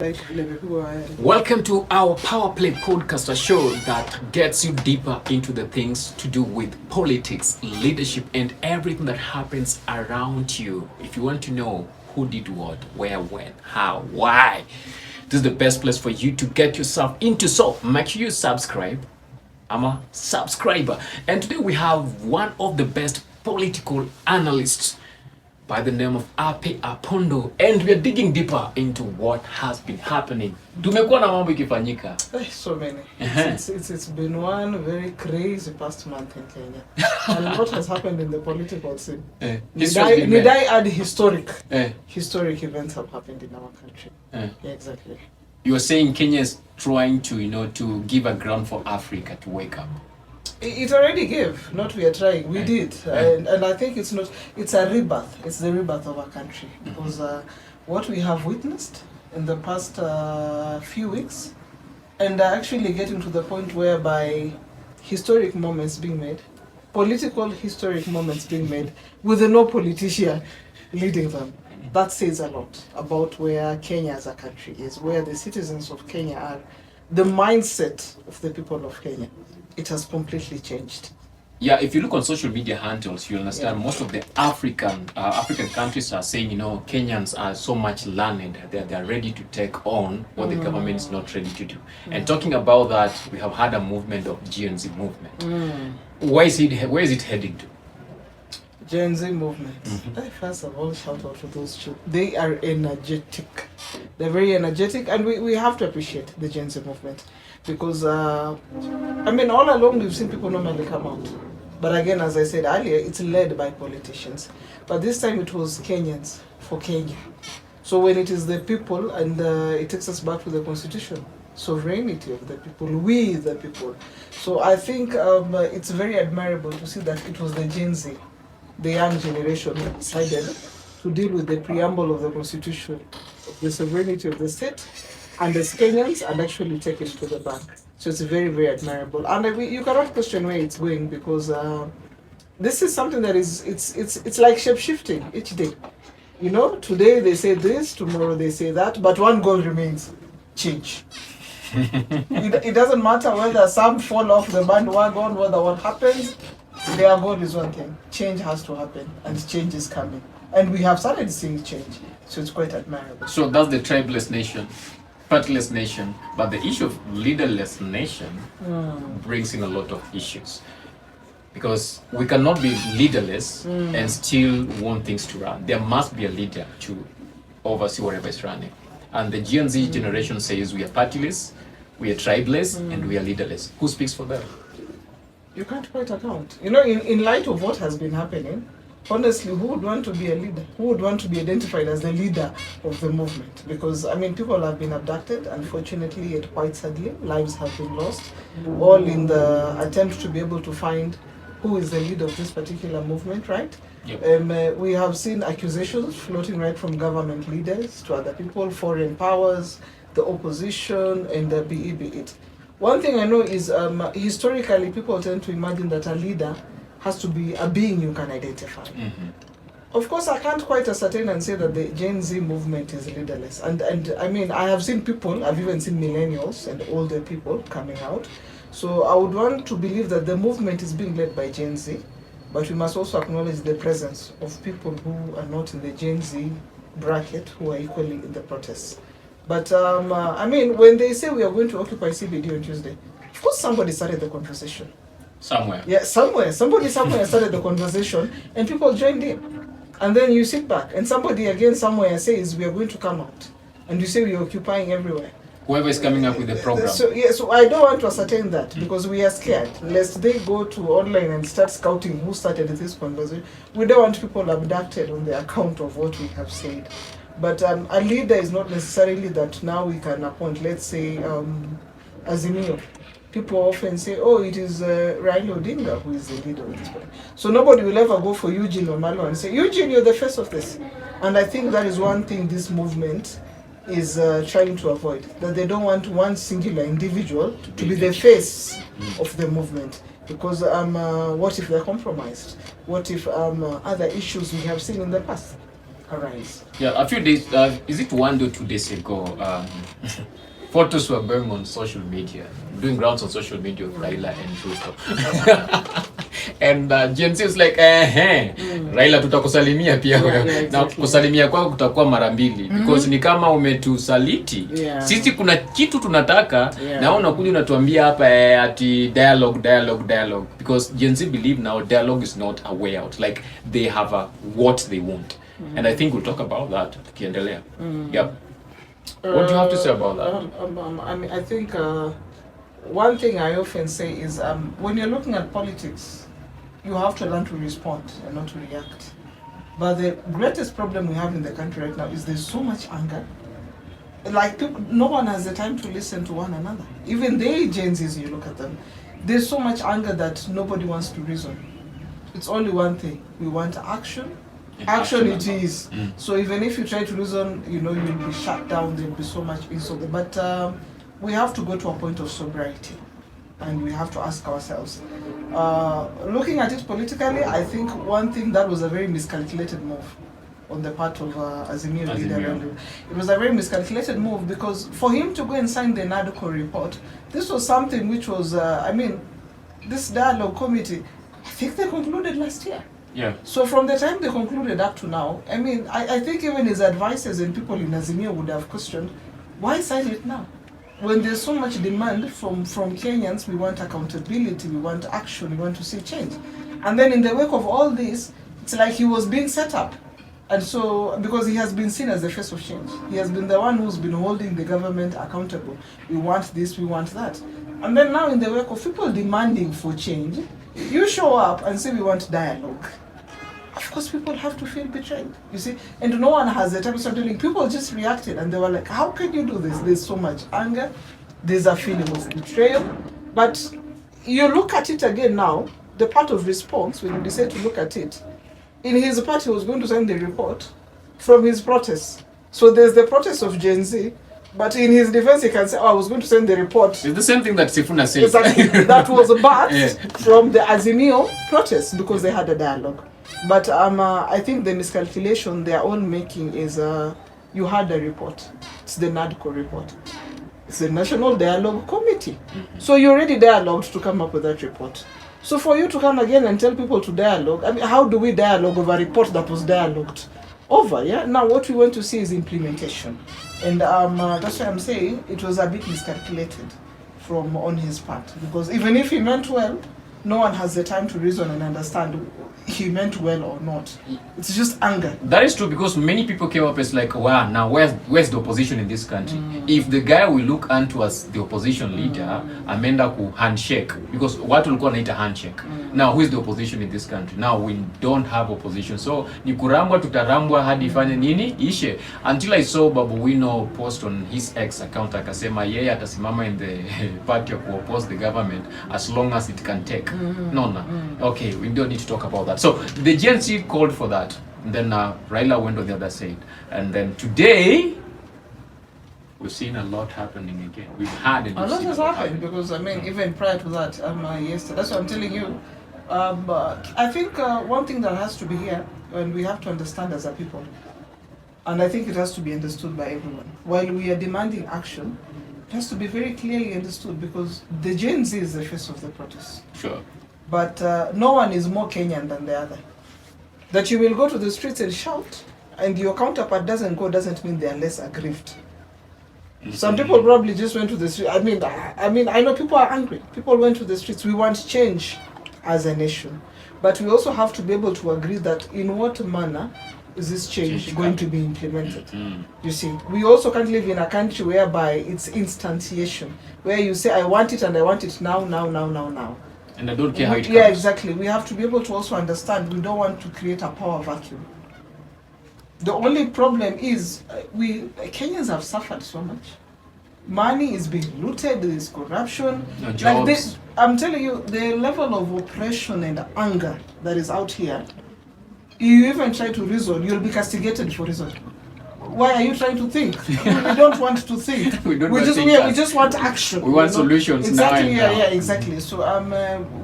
Welcome to our Power Play podcast, a show that gets you deeper into the things to do with politics, leadership, and everything that happens around you. If you want to know who did what, where, when, how, why, this is the best place for you to get yourself into. So make sure you subscribe. I'm a subscriber. And today we have one of the best political analysts by the name of Ape Apondo, and we are digging deeper into what has been happening. Tumekuwa na mambo ikifanyika. So many. It's been one very crazy past month in Kenya. And what has happened in the political scene? Need I add historic events have happened in our country. Yeah, exactly. You are saying Kenya is trying to give a ground for Africa to wake up. It already gave, not we are trying, we did. And I think it's a rebirth. It's the rebirth of our country. Because what we have witnessed in the past few weeks, and actually getting to the point whereby historic moments being made, political historic moments being made, with no politician leading them. That says a lot about where Kenya as a country is, where the citizens of Kenya are, the mindset of the people of Kenya. It has completely changed. Yeah, if you look on social media handles, you'll understand most of the African countries are saying, Kenyans are so much learned, they're ready to take on what the government is not ready to do. And talking about that, we have had a movement of GenZ movement. Where is it heading to? GenZ movement. First of all, shout out to those two. They are energetic. They're very energetic, and we have to appreciate the GenZ movement. Because, all along we've seen people normally come out. But again, as I said earlier, it's led by politicians. But this time it was Kenyans for Kenya. So when it is the people, and it takes us back to the constitution, sovereignty of the people, we the people. So I think it's very admirable to see that it was the GenZ, the young generation, who decided to deal with the preamble of the constitution, the sovereignty of the state, and as Kenyans, and actually take it to the bank. So it's very, very admirable. And you cannot question where it's going, because this is something that it's like shape-shifting each day. Today they say this, tomorrow they say that, but one goal remains: change. It doesn't matter whether some fall off the bandwagon, whether what happens, their goal is one thing: change has to happen, and change is coming. And we have started seeing change, so it's quite admirable. So that's the tribeless nation. Partless nation, but the issue of leaderless nation brings in a lot of issues, because we cannot be leaderless and still want things to run. There must be a leader to oversee whatever is running. And the GenZ generation says we are partyless, we are tribeless, and we are leaderless. Who speaks for them? You can't quite account. In light of what has been happening, honestly, who would want to be a leader? Who would want to be identified as the leader of the movement? Because, people have been abducted, unfortunately, yet quite sadly. Lives have been lost, all in the attempt to be able to find who is the leader of this particular movement, right? Yep. We have seen accusations floating right from government leaders to other people, foreign powers, the opposition, and the be it. One thing I know is, historically, people tend to imagine that a leader has to be a being you can identify. Of course, I can't quite ascertain and say that the GenZ movement is leaderless. And I have seen people, I've even seen millennials and older people coming out. So I would want to believe that the movement is being led by GenZ, but we must also acknowledge the presence of people who are not in the GenZ bracket, who are equally in the protests. But, when they say we are going to occupy CBD on Tuesday, of course somebody started the conversation. Somewhere. Yeah, somewhere. Somebody somewhere started the conversation, and people joined in. And then you sit back, and somebody again somewhere says we are going to come out, and you say we are occupying everywhere. Whoever is coming up with the program. So I don't want to ascertain that, because we are scared lest they go to online and start scouting who started this conversation. We don't want people abducted on the account of what we have said. But a leader is not necessarily that now we can appoint, let's say, Azimio. People often say, it is Raila Odinga who is the leader of this party. So nobody will ever go for Eugene Omalo and say, Eugene, you're the face of this. And I think that is one thing this movement is trying to avoid. That they don't want one singular individual to be the face of the movement. Because what if they're compromised? What if other issues we have seen in the past? arise. Yeah, a few days, is it 1 or 2 days ago, photos were going on social media, doing rounds on social media of Raila and Ruto. And Gen Z is like, Raila tutakusalimia pia wewe. Na kusalimia kwako kutakuwa mara mbili because ni kama umetusaliti. Sisi kuna kitu tunataka na unakuja unatuambia hapa ati dialogue because Gen Z believe now dialogue is not a way out, like they have what they want. And I think we'll talk about that tukiendelea. Yep. What do you have to say about that? I mean, I think one thing I often say is when you're looking at politics, you have to learn to respond and not to react. But the greatest problem we have in the country right now is there's so much anger. Like people, no one has the time to listen to one another. Even the Gen Zs, you look at them, there's so much anger that nobody wants to reason. It's only one thing: we want action. Action it is. So even if you try to reason, you'll be shut down. There'll be so much insult. But we have to go to a point of sobriety, and we have to ask ourselves. Looking at it politically, I think one thing that was a very miscalculated move on the part of Azimio leader. It was a very miscalculated move because for him to go and sign the NADCO report, this was something which was, this dialogue committee, I think they concluded last year. Yeah. So from the time they concluded up to now, I think even his advisors and people in Azimio would have questioned, why sign it now? When there's so much demand from Kenyans, we want accountability, we want action, we want to see change. And then in the wake of all this, it's like he was being set up. And so, because he has been seen as the face of change, he has been the one who's been holding the government accountable. We want this, we want that. And then now in the wake of people demanding for change, you show up and say we want dialogue. Of course, people have to feel betrayed, you see. And no one has the time to start doing. People just reacted and they were like, how can you do this? There's so much anger. There's a feeling of betrayal. But you look at it again now, the part of response, when you decide to look at it, in his part, he was going to sign the report from his protests. So there's the protest of Gen Z, but in his defense, he can say, I was going to send the report. It's the same thing that Sifuna said. Exactly. That was birthed from the Azimio protest because they had a dialogue. But I think the miscalculation they are all making is you had a report. It's the NADCO report. It's the National Dialogue Committee. So you already dialogued to come up with that report. So for you to come again and tell people to dialogue, how do we dialogue over a report that was dialogued over? Yeah. Now what we want to see is implementation, and that's why I'm saying it was a bit miscalculated from on his part, because even if he meant well, no one has the time to reason and understand he meant well or not. It's just anger. That is true, because many people came up as like, wow, now where's the opposition in this country? If the guy we look unto as the opposition leader, ameenda ku handshake, because what will call it a handshake. Now who is the opposition in this country? Now we don't have opposition. So ni kurambwa tutarambwa hadi ifanye nini ishe. Until I saw Babu Wino post on his ex account akasema yeye atasimama in the party of oppose the government as long as it can take. No. Okay, we don't need to talk about that. So the Gen Z called for that. And then Raila went on the other side. And then today, we've seen a lot happening again. We've had a lot has happened because even prior to that, yesterday. That's what I'm telling you. But I think one thing that has to be here, and we have to understand as a people, and I think it has to be understood by everyone. While we are demanding action, it has to be very clearly understood, because the Gen Z is the face of the protest. Sure. But no one is more Kenyan than the other. That you will go to the streets and shout, and your counterpart doesn't go, doesn't mean they are less aggrieved. Some people probably just went to the street. I know people are angry. People went to the streets. We want change as a nation. But we also have to be able to agree that in what manner is this change going to be implemented. You see, we also can't live in a country whereby it's instantiation, where you say, I want it and I want it now. And I don't care how it comes. Yeah, exactly. We have to be able to also understand we don't want to create a power vacuum. The only problem is Kenyans have suffered so much. Money is being looted, there is corruption. No jobs. I'm telling you, the level of oppression and anger that is out here, you even try to reason, you'll be castigated for reason. why are you trying to think? We don't want to think. We just want action. We want solutions exactly, now. Yeah, exactly. So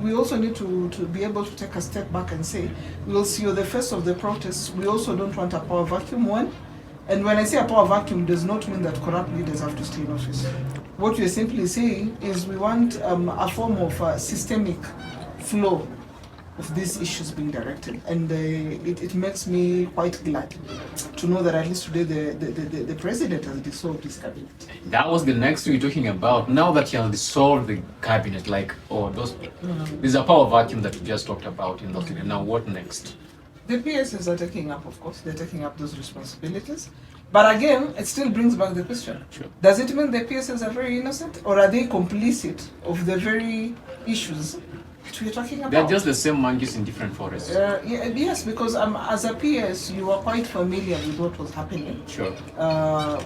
we also need to be able to take a step back and say, we'll see the first of the protests. We also don't want a power vacuum one. And when I say a power vacuum, does not mean that corrupt leaders have to stay in office. What we're simply saying is we want a form of systemic flow of these issues being directed, and it makes me quite glad to know that at least today the president has dissolved his cabinet. That was the next thing we're talking about. Now that he has dissolved the cabinet, there's a power vacuum that we just talked about in those. Now what next? The PSs are taking up, of course, they're taking up those responsibilities. But again, it still brings back the question. Sure. Does it mean the PSs are very innocent, or are they complicit of the very issues that we're talking about? They're just the same monkeys in different forests. Yes, because as a PS, you are quite familiar with what was happening. Sure.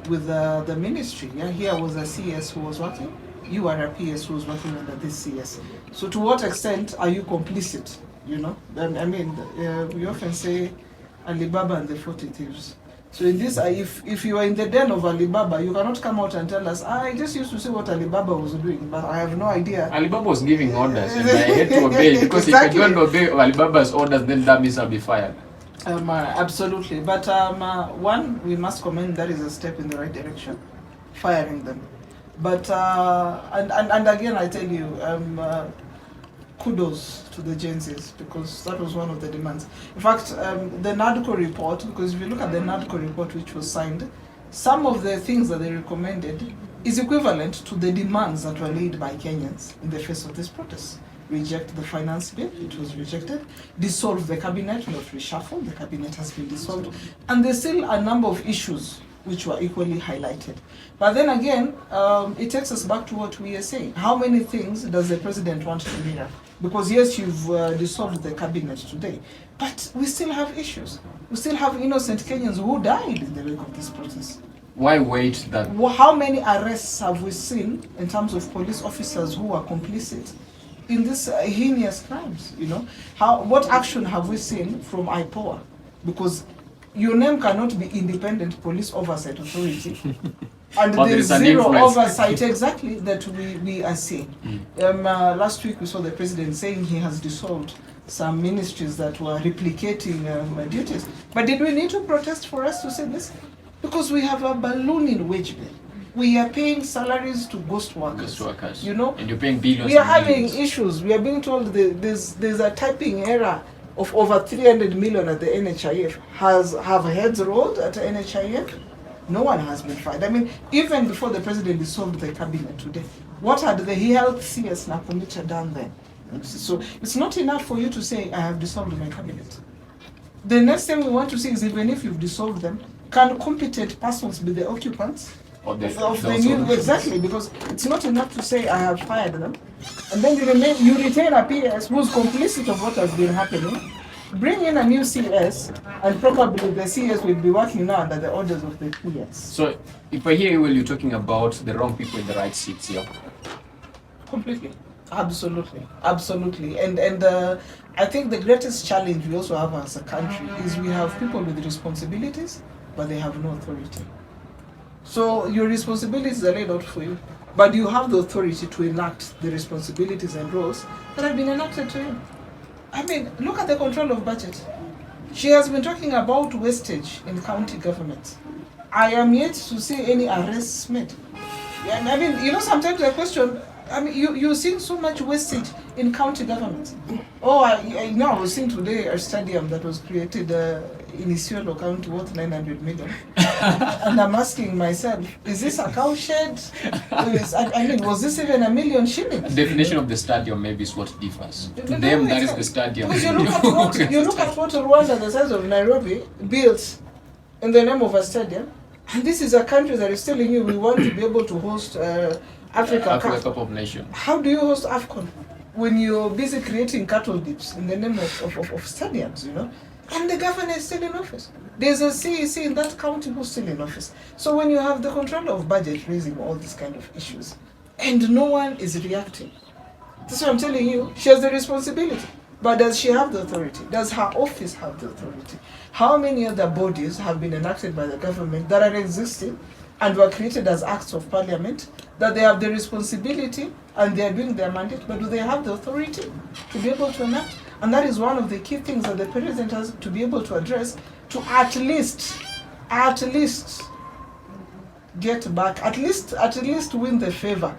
With the ministry. Yeah? Here was a CS who was working. You are a PS who was working under this CS. So to what extent are you complicit? You know, I mean, we often say Alibaba and the 40 thieves. So in this, if you are in the den of Alibaba, you cannot come out and tell us, I just used to see what Alibaba was doing, but I have no idea. Alibaba was giving orders and I had to obey, because exactly. if you don't obey Alibaba's orders, then that means I'll be fired. Absolutely. But one, we must commend that is a step in the right direction, firing them. But, and again, I tell you, kudos to the GenZs, because that was one of the demands. In fact, the NADCO report, because if you look at the NADCO report which was signed, some of the things that they recommended is equivalent to the demands that were laid by Kenyans in the face of this protest. Reject the finance bill, it was rejected. Dissolve the cabinet, not reshuffle, the cabinet has been dissolved. And there's still a number of issues which were equally highlighted. But then again, it takes us back to what we are saying. How many things does the president want to mirror? Because yes, you've dissolved the cabinet today, but we still have issues. We still have innocent Kenyans who died in the wake of this process. Why wait that? How many arrests have we seen in terms of police officers who are complicit in these heinous crimes? You know, what action have we seen from IPOA? Because your name cannot be Independent Police Oversight Authority. And there's zero oversight exactly that we are seeing. Last week we saw the president saying he has dissolved some ministries that were replicating duties. But did we need to protest for us to say this? Because we have a ballooning wage bill. We are paying salaries to ghost workers. You know, and you're paying billions. We are having issues. We are being told there's a typing error of over 300 million at the NHIF. Have heads rolled at the NHIF? No one has been fired. I mean, even before the president dissolved the cabinet today, what had the health CS Nakumicha done then? So it's not enough for you to say, I have dissolved my cabinet. The next thing we want to see is, even if you've dissolved them, can competent persons be the occupants of the new? Exactly, because it's not enough to say, I have fired them, and then you retain a PS who's complicit of what has been happening. Bring in a new CS, and probably the CS will be working now under the orders of the PS. So, if I hear you well, you're talking about the wrong people in the right seats here. Completely. Absolutely. And I think the greatest challenge we also have as a country is we have people with responsibilities, but they have no authority. So your responsibilities are laid out for you, but you have the authority to enact the responsibilities and roles that have been enacted to you. I mean, look at the control of budget. She has been talking about wastage in county government. I am yet to see any arrests made. I mean, you know, sometimes I question, I mean, you're seeing so much wastage in county government. Oh, I know, I was seeing today a stadium that was created in Isiolo County worth 900 million. And I'm asking myself, is this a cowshed? I mean, was this even $1 million shillings? The definition of the stadium maybe is what differs. To them, that is the stadium. Because you look at what Rwanda, the size of Nairobi, built in the name of a stadium. And this is a country that is telling you we want to be able to host Africa Cup of Nations. How do you host AFCON when you're busy creating cattle dips in the name of stadiums, you know? And the governor is still in office. There's a CEC in that county who's still in office. So when you have the controller of budget raising all these kind of issues, and no one is reacting, that's what I'm telling you, she has the responsibility. But does she have the authority? Does her office have the authority? How many other bodies have been enacted by the government that are existing and were created as acts of parliament, that they have the responsibility and they are doing their mandate, but do they have the authority to be able to enact? And that is one of the key things that the president has to be able to address, to at least get back, at least win the favor